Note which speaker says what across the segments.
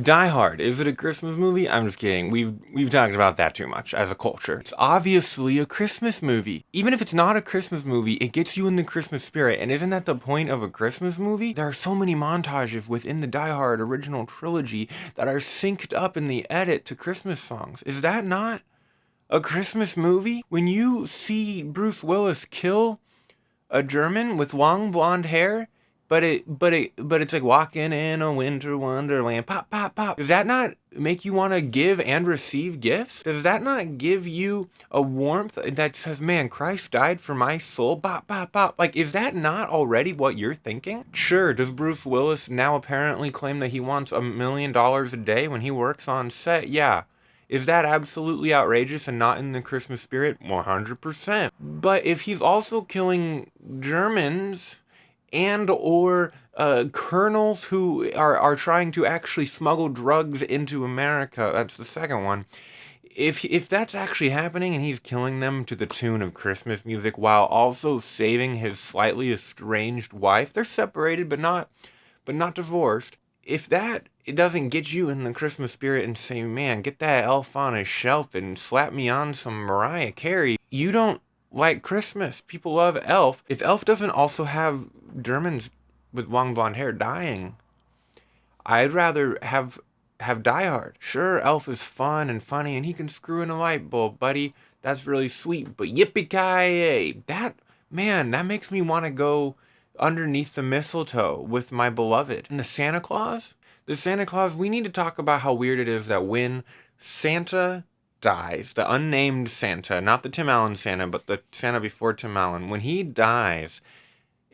Speaker 1: Die Hard, is it a Christmas movie? I'm just kidding. We've talked about that too much as a culture. It's obviously a Christmas movie. Even if it's not a Christmas movie, it gets you in the Christmas spirit. And isn't that the point of a Christmas movie? There are so many montages within the Die Hard original trilogy that are synced up in the edit to Christmas songs. Is that not a Christmas movie? When you see Bruce Willis kill a German with long blonde hair, but it's like walking in a winter wonderland. Pop, pop, pop. Does that not make you want to give and receive gifts? Does that not give you a warmth that says, man, Christ died for my soul? Pop, pop, pop. Like, is that not already what you're thinking? Sure, does Bruce Willis now apparently claim that he wants $1 million a day when he works on set? Yeah. Is that absolutely outrageous and not in the Christmas spirit? 100%. But if he's also killing Germans and or colonels who are trying to actually smuggle drugs into America, that's the second one. If that's actually happening and he's killing them to the tune of Christmas music while also saving his slightly estranged wife, they're separated but not divorced. If that it doesn't get you in the Christmas spirit and say, man, get that elf on a shelf and slap me on some Mariah Carey, you don't like Christmas. People love Elf. If Elf doesn't also have Germans with long blonde hair dying, I'd rather have Die Hard. Sure, Elf is fun and funny and he can screw in a light bulb, buddy. That's really sweet. But yippee-ki-yay, that makes me want to go underneath the mistletoe with my beloved. And the Santa Claus, we need to talk about how weird it is that when Santa dies, the unnamed Santa, not the Tim Allen Santa, but the Santa before Tim Allen, when he dies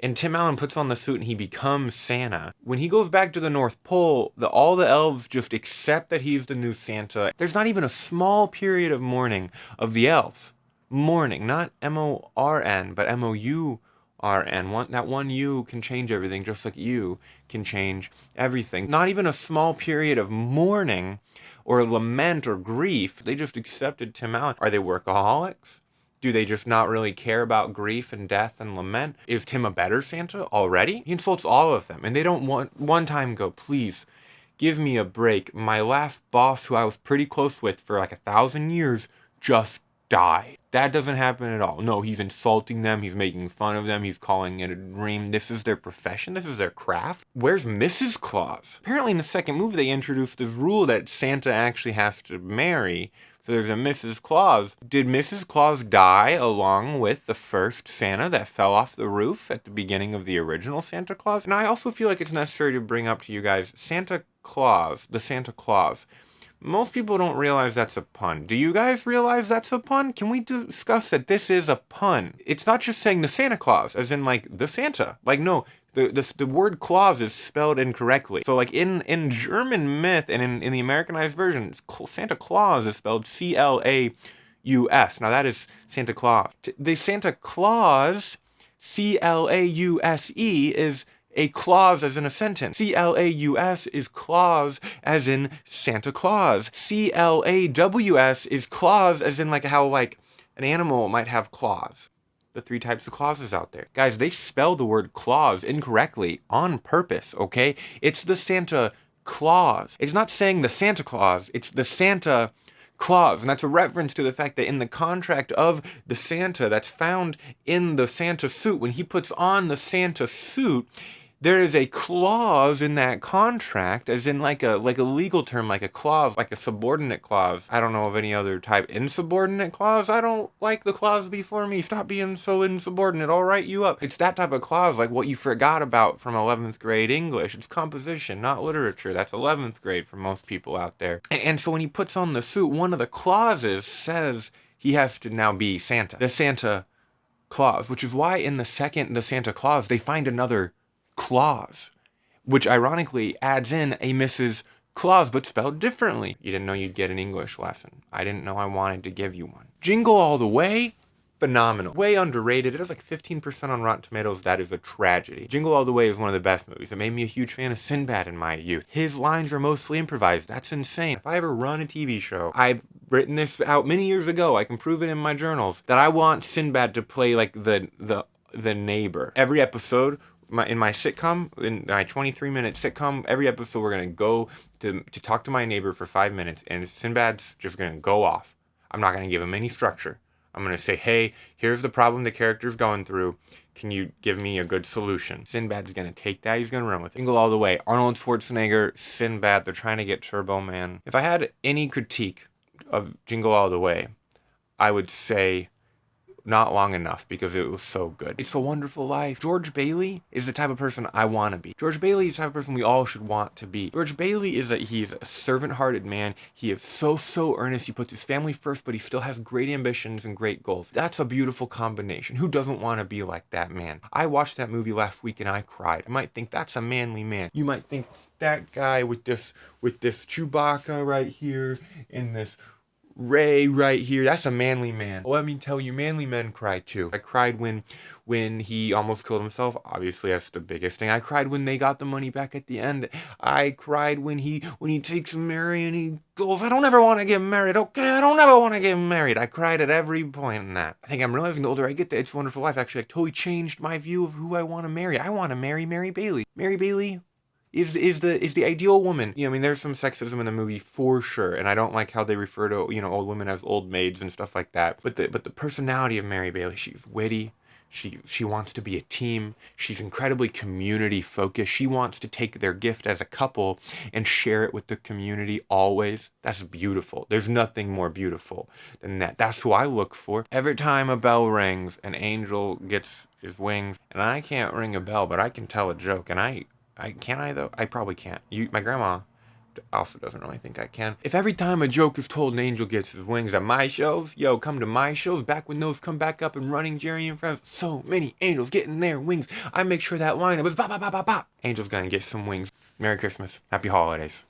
Speaker 1: and Tim Allen puts on the suit and he becomes Santa, when he goes back to the North Pole, all the elves just accept that he's the new Santa. There's not even a small period of mourning of the elves. Mourning, not M-O-R-N, but M-O-U-R-N. That one U can change everything, just like you can change everything. Not even a small period of mourning or lament or grief. They just accepted Tim Allen. Are they workaholics? Do they just not really care about grief and death and lament? Is Tim a better Santa already? He insults all of them, and they don't one time go, please, give me a break. My last boss, who I was pretty close with for like 1,000 years, just died. That doesn't happen at all. No, he's insulting them, he's making fun of them, he's calling it a dream. This is their profession, this is their craft. Where's Mrs. Claus? Apparently in the second movie they introduced this rule that Santa actually has to marry. So there's a Mrs. Claus. Did Mrs. Claus die along with the first Santa that fell off the roof at the beginning of the original Santa Claus? And I also feel like it's necessary to bring up to you guys Santa Claus, the Santa Claus. Most people don't realize that's a pun. Do you guys realize that's a pun? Can we discuss that this is a pun? It's not just saying the Santa Claus, as in like the Santa. Like no, the word Claus is spelled incorrectly. So like in German myth and in the Americanized version, Santa Claus is spelled C-L-A-U-S. Now that is Santa Claus. The Santa Claus, C-L-A-U-S-E, is a clause as in a sentence. C-L-A-U-S is clause as in Santa Claus. C-L-A-W-S is clause as in like how like an animal might have claws. The 3 types of clauses out there. Guys, they spell the word clause incorrectly on purpose, okay? It's the Santa Claus. It's not saying the Santa Claus, it's the Santa Claus, and that's a reference to the fact that in the contract of the Santa that's found in the Santa suit, when he puts on the Santa suit, there is a clause in that contract, as in like a legal term, like a clause, like a subordinate clause. I don't know of any other type. Insubordinate clause? I don't like the clause before me. Stop being so insubordinate. I'll write you up. It's that type of clause, like what you forgot about from 11th grade English. It's composition, not literature. That's 11th grade for most people out there. And so when he puts on the suit, one of the clauses says he has to now be Santa. The Santa Claus, which is why in the Santa Claus, they find another clause, which ironically adds in a Mrs. Claus, but spelled differently. You didn't know you'd get an English lesson. I didn't know I wanted to give you one. Jingle All the Way, phenomenal. Way underrated. It has like 15% on Rotten Tomatoes. That is a tragedy. Jingle All the Way is one of the best movies. It made me a huge fan of Sinbad in my youth. His lines are mostly improvised. That's insane. If I ever run a TV show, I've written this out many years ago. I can prove it in my journals that I want Sinbad to play like the neighbor. Every episode in my sitcom, in my 23-minute sitcom, every episode we're gonna go to talk to my neighbor for 5 minutes, and Sinbad's just gonna go off. I'm not gonna give him any structure. I'm gonna say, hey, here's the problem the character's going through. Can you give me a good solution? Sinbad's gonna take that. He's gonna run with it. Jingle All the Way. Arnold Schwarzenegger, Sinbad. They're trying to get Turbo Man. If I had any critique of Jingle All the Way, I would say not long enough, because it was so good. It's a Wonderful Life. George Bailey is the type of person I want to be. George Bailey is the type of person we all should want to be. George Bailey he's a servant-hearted man. He is so earnest. He puts his family first, but he still has great ambitions and great goals. That's a beautiful combination. Who doesn't want to be like that man? I watched that movie last week and I cried. You might think that's a manly man. You might think that guy with this Chewbacca right here and this Ray right here, that's a manly man. Well, let me tell you, manly men cry too. I cried when he almost killed himself. Obviously, that's the biggest thing. I cried when they got the money back at the end. I cried when he takes Mary and he goes, I don't ever want to get married. Okay, I don't ever want to get married. I cried at every point in that. I think I'm realizing the older I get that It's a Wonderful Life actually totally changed my view of who I want to marry. I want to marry Mary Bailey. Mary Bailey is the ideal woman. I mean, there's some sexism in the movie for sure, and I don't like how they refer to, old women as old maids and stuff like that. But the personality of Mary Bailey, she's witty. She wants to be a team. She's incredibly community focused. She wants to take their gift as a couple and share it with the community always. That's beautiful. There's nothing more beautiful than that. That's who I look for. Every time a bell rings, an angel gets his wings, and I can't ring a bell, but I can tell a joke, and I can't I though? I probably can't. My grandma also doesn't really think I can. If every time a joke is told an angel gets his wings at my shows, come to my shows, back when those come back up and running, Jerry and Friends, so many angels getting their wings. I make sure that line was ba ba ba ba ba. Angel's gonna get some wings. Merry Christmas. Happy holidays.